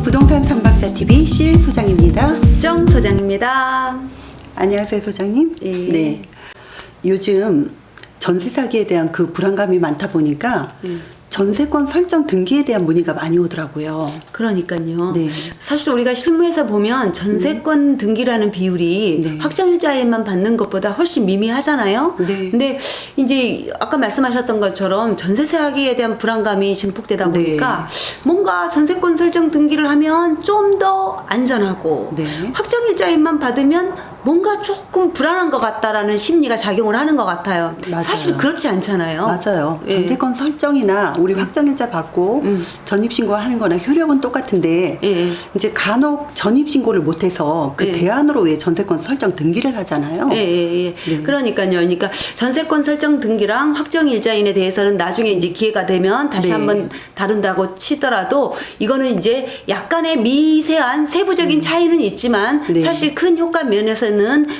부동산 삼박자TV 실 소장입니다. 정 소장입니다. 안녕하세요, 소장님. 예. 네. 요즘 전세 사기에 대한 그 불안감이 많다 보니까 전세권 설정 등기에 대한 문의가 많이 오더라고요. 그러니까요. 네. 사실 우리가 실무에서 보면 전세권 등기라는 비율이 네. 확정일자에만 받는 것보다 훨씬 미미하잖아요. 네. 근데 이제 아까 말씀하셨던 것처럼 전세 사기에 대한 불안감이 증폭되다 보니까 뭔가 전세권 설정 등기를 하면 좀 더 안전하고 네. 확정일자에만 받으면 뭔가 조금 불안한 것 같다라는 심리가 작용을 하는 것 같아요. 맞아요. 사실 그렇지 않잖아요. 맞아요. 예. 전세권 설정이나 우리 확정일자 받고 전입신고하는 거나 효력은 똑같은데 예. 이제 간혹 전입신고를 못해서 그 예. 대안으로 왜 전세권 설정 등기를 하잖아요. 예, 예, 예. 네. 그러니까요. 그러니까 전세권 설정 등기랑 확정일자인에 대해서는 나중에 이제 기회가 되면 다시 네. 한번 다룬다고 치더라도 이거는 이제 약간의 미세한 세부적인 차이는 있지만 네. 사실 큰 효과 면에서는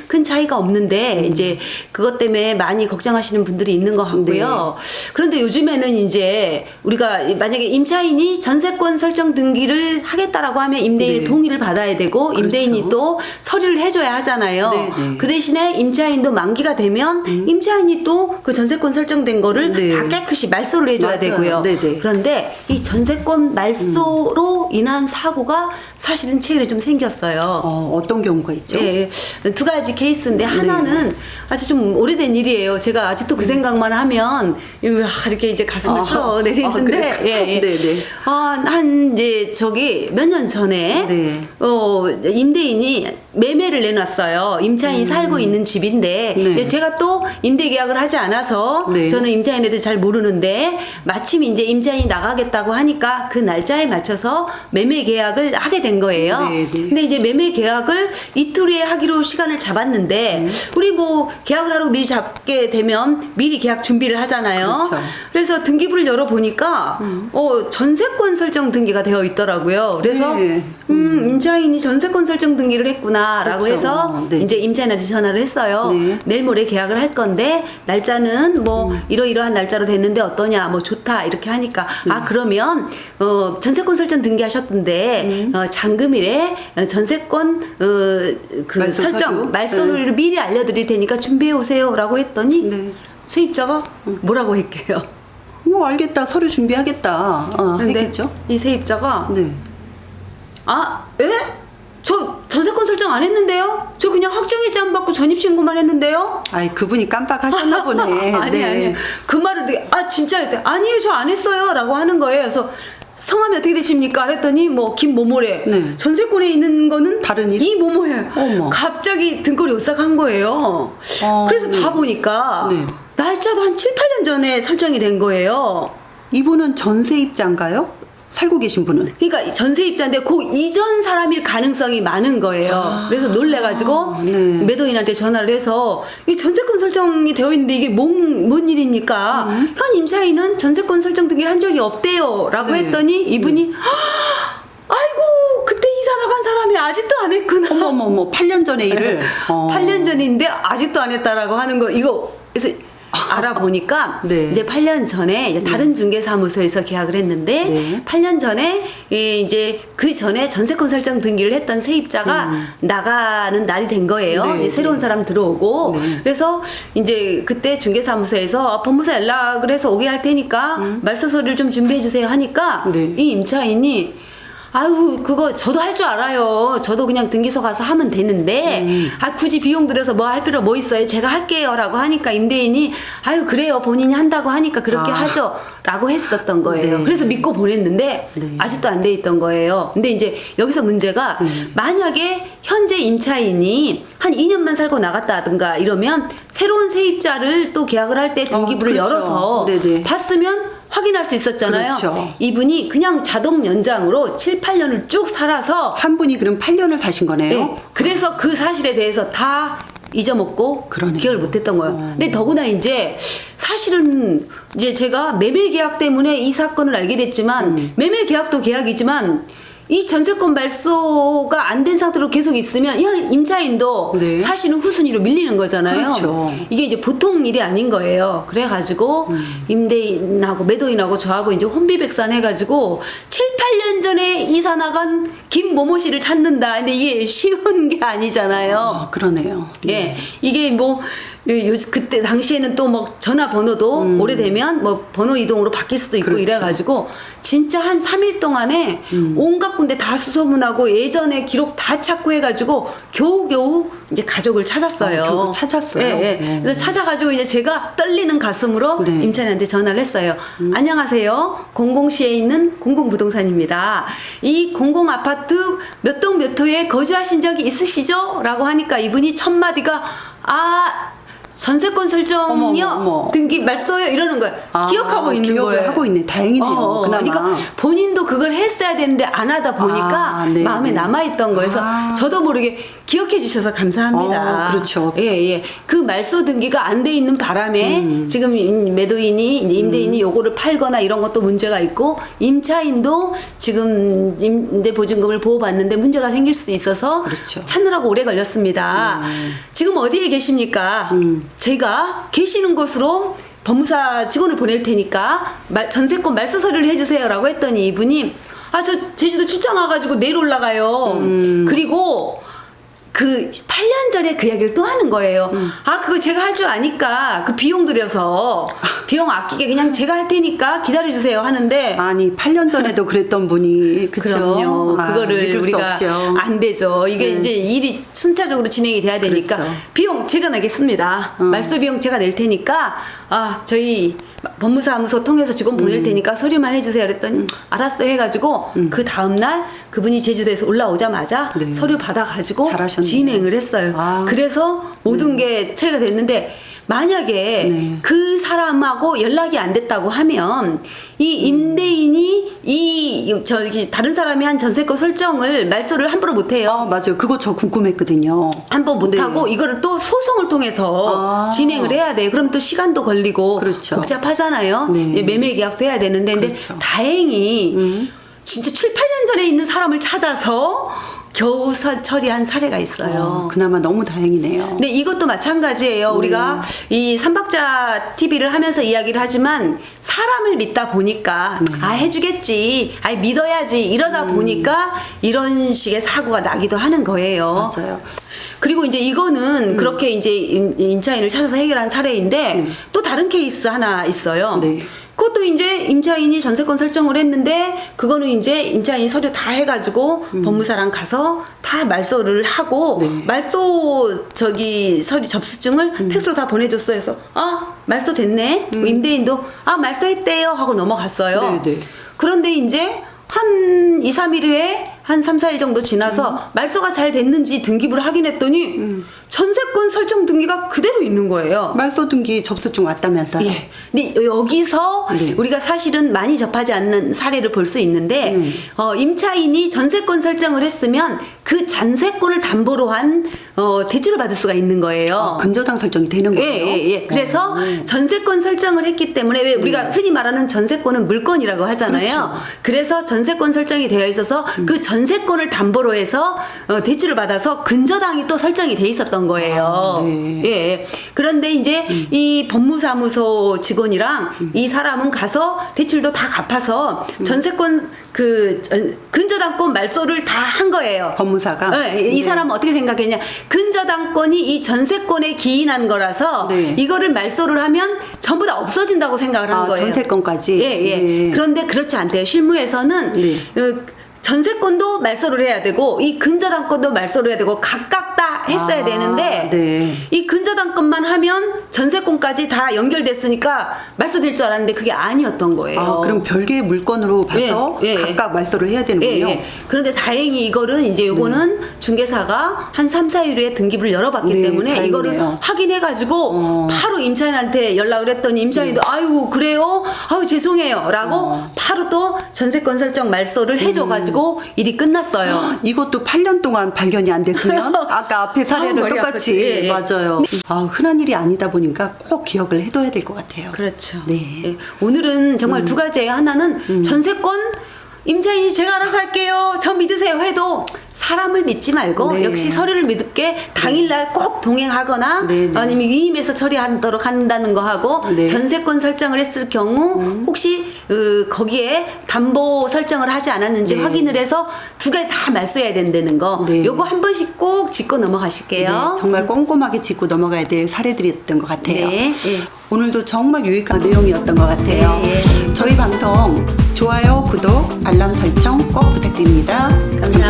큰 차이가 없는데 이제 그것 때문에 많이 걱정하시는 분들이 있는 것 같고요. 그런데 요즘에는 이제 우리가 만약에 임차인이 전세권 설정 등기를 하겠다라고 하면 임대인의 네. 동의를 받아야 되고 임대인이 그렇죠. 또 서류를 해줘야 하잖아요. 네, 네. 그 대신에 임차인도 만기가 되면 임차인이 또 그 전세권 설정된 거를 네. 다 깨끗이 말소를 해줘야 맞아요. 되고요. 네, 네. 그런데 이 전세권 말소로 인한 사고가 사실은 최근에 좀 생겼어요. 어떤 경우가 있죠? 예, 두 가지 케이스인데 하나는 아주 좀 오래된 일이에요. 제가 아직도 그 생각만 하면 이렇게 이제 가슴을 쓸어 내리는데, 그래요? 예, 예. 네네. 한 이제 저기 몇 년 전에 네. 임대인이 매매를 내놨어요. 임차인이 살고 있는 집인데 네. 제가 또 임대 계약을 하지 않아서 네. 저는 임차인에 대해서 잘 모르는데 마침 이제 임차인이 나가겠다고 하니까 그 날짜에 맞춰서 매매 계약을 하게 된 거예요. 네, 네. 근데 이제 매매 계약을 이틀 후에 하기로 시간을 잡았는데 우리 뭐 계약을 하러 미리 잡게 되면 미리 계약 준비를 하잖아요. 그렇죠. 그래서 등기부를 열어 보니까 전세권 설정 등기가 되어 있더라고요. 그래서 네. 임차인이 전세권 설정 등기를 했구나라고 그렇죠. 해서 네. 이제 임차인한테 전화를 했어요. 네. 내일 모레 계약을 할 건데 날짜는 뭐 이러이러한 날짜로 됐는데 어떠냐, 뭐 좋다 이렇게 하니까 그러면 전세권 설정 등기하셨던데 잔금일에 전세권 그 말소 설정 서류? 말소를 미리 알려드릴 테니까 준비해 오세요라고 했더니 네. 세입자가 뭐라고 했게요? 뭐 알겠다, 서류 준비하겠다 근데 했겠죠. 이 세입자가 네. 예? 저 전세권 설정 안 했는데요? 저 그냥 확정일자 안 받고 전입신고만 했는데요? 아이, 그분이 깜빡하셨나 보네. 아니, 네. 아니. 그 말을 되게, 진짜? 했더니, 아니에요, 저 안 했어요. 라고 하는 거예요. 그래서 성함이 어떻게 되십니까? 그랬더니 뭐 김모모래. 네. 전세권에 있는 거는 다른 일? 이 모모예요. 어머. 갑자기 등골이 오싹한 거예요. 그래서 네. 봐보니까 네. 날짜도 한 7, 8년 전에 설정이 된 거예요. 이분은 전세입자인가요? 살고 계신 분은? 그러니까 전세입자인데 그 이전 사람일 가능성이 많은 거예요. 그래서 놀래가지고 네. 매도인한테 전화를 해서 이 전세권 설정이 되어 있는데 이게 뭔 일입니까? 현 임차인은 전세권 설정 등기를 한 적이 없대요. 라고 네. 했더니 이분이 아이고 그때 이사 나간 사람이 아직도 안 했구나. 어머머머, 8년 전의 일을. 8년 전인데 아직도 안 했다라고 하는 거 이거 그래서 알아보니까 네. 이제 8년 전에 이제 다른 중개사무소에서 계약을 했는데 네. 8년 전에 이제 그 전에 전세권 설정 등기를 했던 세입자가 나가는 날이 된 거예요. 네, 이제 새로운 네. 사람 들어오고 네. 그래서 이제 그때 중개사무소에서 법무사 연락을 해서 오게 할 테니까 말소서류를 좀 준비해 주세요 하니까 네. 이 임차인이 아유 그거 저도 할 줄 알아요. 저도 그냥 등기소 가서 하면 되는데 굳이 비용 들여서 뭐 할 필요 뭐 있어요. 제가 할게요라고 하니까 임대인이 아유 그래요 본인이 한다고 하니까 그렇게 하죠라고 했었던 거예요. 네. 그래서 믿고 보냈는데 네. 아직도 안 돼 있던 거예요. 근데 이제 여기서 문제가 만약에 현재 임차인이 한 2년만 살고 나갔다든가 이러면 새로운 세입자를 또 계약을 할 때 등기부를 그렇죠. 열어서 네네. 봤으면 확인할 수 있었잖아요. 그렇죠. 이분이 그냥 자동 연장으로 7, 8년을 쭉 살아서 한 분이 그럼 8년을 사신 거네요? 네, 그래서 그 사실에 대해서 다 잊어먹고 그러네요. 기억을 못했던 거예요. 근데 더구나 이제 사실은 이제 제가 매매 계약 때문에 이 사건을 알게 됐지만 매매 계약도 계약이지만 이 전세권 말소가 안 된 상태로 계속 있으면 야, 임차인도 네. 사실은 후순위로 밀리는 거잖아요. 그렇죠. 이게 이제 보통 일이 아닌 거예요. 그래가지고 임대인하고 매도인하고 저하고 이제 혼비백산 해가지고 7, 8년 전에 이사 나간 김모모 씨를 찾는다. 근데 이게 쉬운 게 아니잖아요. 아, 그러네요. 예, 이게 뭐 그때 당시에는 또 뭐 전화번호도 오래되면 뭐 번호 이동으로 바뀔 수도 있고 그렇죠. 이래가지고 진짜 한 3일 동안에 온갖 군데 다 수소문하고 예전에 기록 다 찾고 해가지고 겨우겨우 이제 가족을 찾았어요. 결국 찾았어요? 예, 예. 그래서 찾아가지고 이제 제가 떨리는 가슴으로 네. 임차인한테 전화를 했어요. 안녕하세요. 공공시에 있는 공공부동산입니다. 이 공공아파트 몇 동 몇 호에 거주하신 적이 있으시죠? 라고 하니까 이분이 첫 마디가 전세권 설정이요? 어머, 어머. 등기 말소요? 이러는 거예요. 기억하고 있는 기억을 거예요. 하고 있네. 다행이네요. 그나마. 그러니까 본인도 그걸 했어야 되는데 안 하다 보니까 네, 마음에 네. 남아있던 거여서 저도 모르게 기억해 주셔서 감사합니다. 그렇죠. 예, 예. 그 말소 등기가 안 돼 있는 바람에 지금 매도인이, 이제 임대인이 요거를 팔거나 이런 것도 문제가 있고 임차인도 지금 임대보증금을 보호받는데 문제가 생길 수도 있어서 그렇죠. 찾느라고 오래 걸렸습니다. 지금 어디에 계십니까? 제가 계시는 곳으로 법무사 직원을 보낼 테니까 전세권 말소 서류를 해주세요라고 했더니 이분이 저 제주도 출장 와가지고 내일 올라가요. 그리고 그 8년 전에 그 이야기를 또 하는 거예요. 그거 제가 할 줄 아니까 그 비용 들여서 비용 아끼게 그냥 제가 할 테니까 기다려주세요 하는데 아니 8년 전에도 그랬던 분이 그쵸? 그럼요. 그거를 믿을 수 우리가 없죠. 안 되죠. 이게 네. 이제 일이 순차적으로 진행이 돼야 되니까 그렇죠. 비용 제가 내겠습니다. 말소 비용 제가 낼 테니까 저희 법무사무소 통해서 직원 보낼 테니까 서류만 해주세요. 그랬더니 알았어요 해가지고 그 다음날 그분이 제주도에서 올라오자마자 네. 서류 받아가지고 잘하셨네요. 진행을 했어요. 그래서 모든 게 처리가 됐는데 만약에 네. 그 사람하고 연락이 안 됐다고 하면 이 임대인이 저기 다른 사람이 한 전세권 설정을 말소를 함부로 못 해요. 맞아요. 그거 저 궁금했거든요. 한번 못 네. 하고 이거를 또 소송을 통해서 진행을 해야 돼요. 그럼 또 시간도 걸리고 그렇죠. 복잡하잖아요. 네. 이제 매매 계약도 해야 되는데 근데 그렇죠. 다행히 진짜 7, 8년 전에 있는 사람을 찾아서 겨우 처리한 사례가 있어요. 그나마 너무 다행이네요. 근데 이것도 마찬가지예요. 우리가 이 삼박자 TV를 하면서 이야기를 하지만 사람을 믿다 보니까 해주겠지, 믿어야지 이러다 보니까 이런 식의 사고가 나기도 하는 거예요. 맞아요. 그리고 이제 이거는 그렇게 이제 임차인을 찾아서 해결한 사례인데 또 다른 케이스 하나 있어요. 네. 그것도 이제 임차인이 전세권 설정을 했는데 그거는 이제 임차인이 서류 다 해가지고 법무사랑 가서 다 말소를 하고 네. 말소 서류 접수증을 팩스로 다 보내줬어요. 그래서 말소 됐네. 임대인도 말소했대요 하고 넘어갔어요. 네, 네. 그런데 이제 한 2, 3일 후에 한 3, 4일 정도 지나서 말소가 잘 됐는지 등기부를 확인했더니 전세권 설정 등기가 그대로 있는 거예요. 말소 등기 접수증 왔다면서요? 예. 근데 여기서 네. 우리가 사실은 많이 접하지 않는 사례를 볼 수 있는데 임차인이 전세권 설정을 했으면 그 전세권을 담보로 한 대출을 받을 수가 있는 거예요. 근저당 설정이 되는 거예요? 예. 그래서 전세권 설정을 했기 때문에 왜 우리가 흔히 말하는 전세권은 물건이라고 하잖아요. 그렇죠. 그래서 전세권 설정이 되어 있어서 그 전세권을 담보로 해서 대출을 받아서 근저당이 또 설정이 돼 있었던 거예요. 네. 예. 그런데 이제 이 법무사무소 직원이랑 이 사람은 가서 대출도 다 갚아서 전세권 근저당권 말소를 다 한 거예요. 법무사가? 이 사람은 어떻게 생각했냐? 근저당권이 이 전세권에 기인한 거라서 네. 이거를 말소를 하면 전부 다 없어진다고 생각을 한 거예요. 전세권까지? 예. 네. 그런데 그렇지 않대요. 실무에서는 네. 전세권도 말소를 해야 되고 이 근저당권도 말소를 해야 되고 각각 다 했어야 되는데 네. 이 근저당권만 하면 전세권까지 다 연결됐으니까 말소될 줄 알았는데 그게 아니었던 거예요. 그럼 별개의 물건으로 봐서 예. 각각 말소를 해야 되는군요. 예. 그런데 다행히 이거는 이제 요거는 중개사가 한 3, 4일 후에 등기부를 열어봤기 네, 때문에 다행이네요. 이거를 확인해가지고 바로 임차인한테 연락을 했더니 임차인도 아유 그래요? 아유 죄송해요 라고 바로 또 전세권 설정 말소를 해줘가지고 일이 끝났어요. 이것도 8년 동안 발견이 안 됐으면 아까 앞에 사례는 머리 똑같이 아프지. 예. 맞아요. 흔한 일이 아니다 보니까 꼭 기억을 해둬야 될 것 같아요. 그렇죠. 네. 예. 오늘은 정말 두 가지예요. 하나는 전세권 임차인이 제가 알아서 할게요. 저 믿으세요 해도 사람을 믿지 말고 네. 역시 서류를 믿게 당일날 꼭 동행하거나 네, 네. 아니면 위임해서 처리하도록 한다는 거 하고 네. 전세권 설정을 했을 경우 혹시 거기에 담보 설정을 하지 않았는지 네. 확인을 해서 두 개 다 말소해야 된다는 거. 네. 요거 한 번씩 꼭 짚고 넘어가실게요. 네, 정말 꼼꼼하게 짚고 넘어가야 될 사례들이었던 것 같아요. 네, 네. 오늘도 정말 유익한 내용이었던 것 같아요. 네, 네. 저희 방송 좋아요, 구독, 알람 설정 꼭 부탁드립니다. 감사합니다.